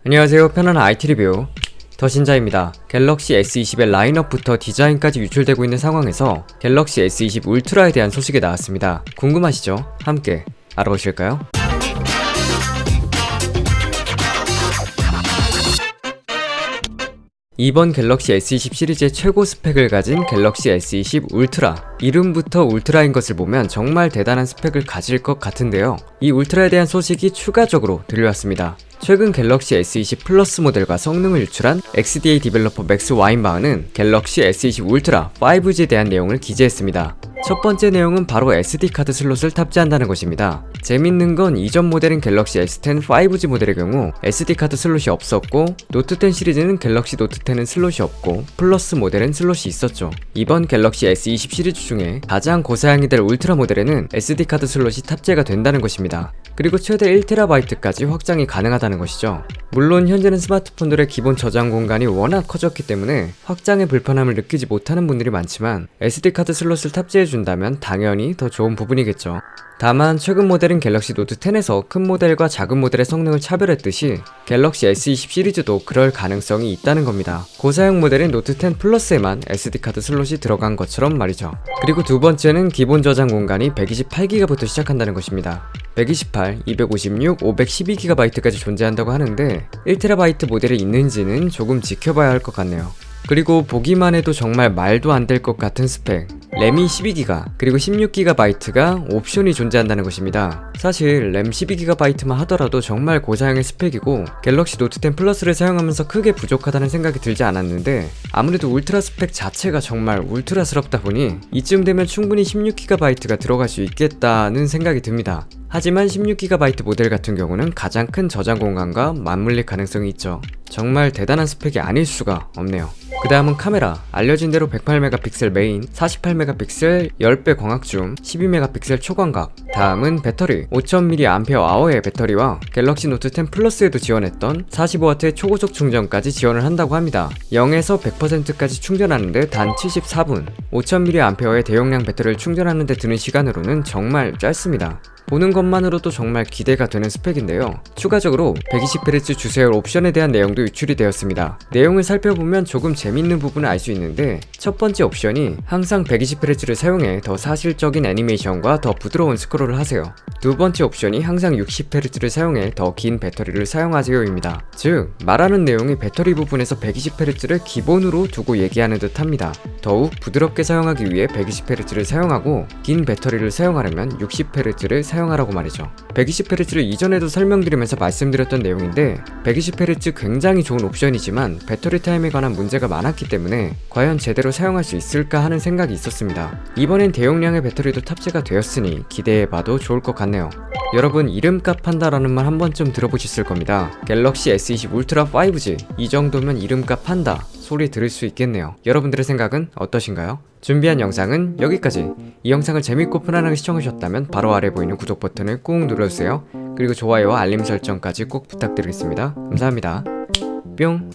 안녕하세요. 편안한 IT 리뷰 더신자입니다. 갤럭시 S20의 라인업부터 디자인까지 유출되고 있는 상황에서 갤럭시 S20 울트라에 대한 소식이 나왔습니다. 궁금하시죠? 함께 알아보실까요? 이번 갤럭시 S20 시리즈의 최고 스펙을 가진 갤럭시 S20 울트라, 이름부터 울트라인 것을 보면 정말 대단한 스펙을 가질 것 같은데요. 이 울트라에 대한 소식이 추가적으로 들려왔습니다. 최근 갤럭시 S20 플러스 모델과 성능을 유출한 XDA 디벨로퍼 맥스 와인바흐는 갤럭시 S20 울트라 5G에 대한 내용을 기재했습니다. 첫 번째 내용은 바로 SD카드 슬롯을 탑재한다는 것입니다. 재밌는 건 이전 모델인 갤럭시 S10 5G 모델의 경우 SD카드 슬롯이 없었고, 노트10 시리즈는 갤럭시 노트10은 슬롯이 없고, 플러스 모델은 슬롯이 있었죠. 이번 갤럭시 S20 시리즈 중에 가장 고사양이 될 울트라 모델에는 SD카드 슬롯이 탑재가 된다는 것입니다. 그리고 최대 1TB까지 확장이 가능하다는 것이죠. 물론 현재는 스마트폰들의 기본 저장 공간이 워낙 커졌기 때문에 확장의 불편함을 느끼지 못하는 분들이 많지만, SD카드 슬롯을 탑재해준다면 당연히 더 좋은 부분이겠죠. 다만 최근 모델인 갤럭시 노트 10에서 큰 모델과 작은 모델의 성능을 차별했듯이 갤럭시 S20 시리즈도 그럴 가능성이 있다는 겁니다. 고사양 모델인 노트 10 플러스에만 SD카드 슬롯이 들어간 것처럼 말이죠. 그리고 두 번째는 기본 저장 공간이 128GB부터 시작한다는 것입니다. 128, 256, 512GB까지 존재한다고 하는데 1TB 모델이 있는지는 조금 지켜봐야 할 것 같네요. 그리고 보기만 해도 정말 말도 안 될 것 같은 스펙, 램이 12GB 그리고 16GB가 옵션이 존재한다는 것입니다. 사실 램 12GB만 하더라도 정말 고사양의 스펙이고 갤럭시 노트 10 플러스를 사용하면서 크게 부족하다는 생각이 들지 않았는데, 아무래도 울트라 스펙 자체가 정말 울트라스럽다 보니 이쯤 되면 충분히 16GB가 들어갈 수 있겠다는 생각이 듭니다. 하지만 16GB 모델 같은 경우는 가장 큰 저장 공간과 맞물릴 가능성이 있죠. 정말 대단한 스펙이 아닐 수가 없네요. 그 다음은 카메라. 알려진 대로 108MP 메인, 48MP 10배 광학줌, 12MP 초광각. 다음은 배터리. 5000mAh의 배터리와 갤럭시 노트 10 플러스에도 지원했던 45W의 초고속 충전까지 지원을 한다고 합니다. 0에서 100%까지 충전하는데 단 74분. 5000mAh의 대용량 배터리를 충전하는데 드는 시간으로는 정말 짧습니다. 보는 것만으로도 정말 기대가 되는 스펙인데요. 추가적으로 120Hz 주사율 옵션에 대한 내용도 유출이 되었습니다. 내용을 살펴보면 조금 재밌는 부분을 알 수 있는데, 첫 번째 옵션이 항상 120Hz를 사용해 더 사실적인 애니메이션과 더 부드러운 스크롤을 하세요. 두 번째 옵션이 항상 60Hz를 사용해 더 긴 배터리를 사용하세요입니다. 즉, 말하는 내용이 배터리 부분에서 120Hz를 기본으로 두고 얘기하는 듯 합니다. 더욱 부드럽게 사용하기 위해 120Hz를 사용하고 긴 배터리를 사용하려면 60Hz를 사용하라고 말이죠. 120Hz를 이전에도 설명드리면서 말씀드렸던 내용인데, 120Hz 굉장히 좋은 옵션이지만 배터리 타임에 관한 문제가 많았기 때문에 과연 제대로 사용할 수 있을까 하는 생각이 있었습니다. 이번엔 대용량의 배터리도 탑재가 되었으니 기대해봐도 좋을 것 같네요. 여러분, 이름값 한다라는 말 한 번쯤 들어보셨을 겁니다. 갤럭시 S20 울트라 5G, 이 정도면 이름값 한다 소리 들을 수 있겠네요. 여러분들의 생각은 어떠신가요? 준비한 영상은 여기까지. 이 영상을 재밌고 편안하게 시청하셨다면 바로 아래 보이는 구독 버튼을 꾹 눌러주세요. 그리고 좋아요와 알림 설정까지 꼭 부탁드리겠습니다. 감사합니다. 뿅.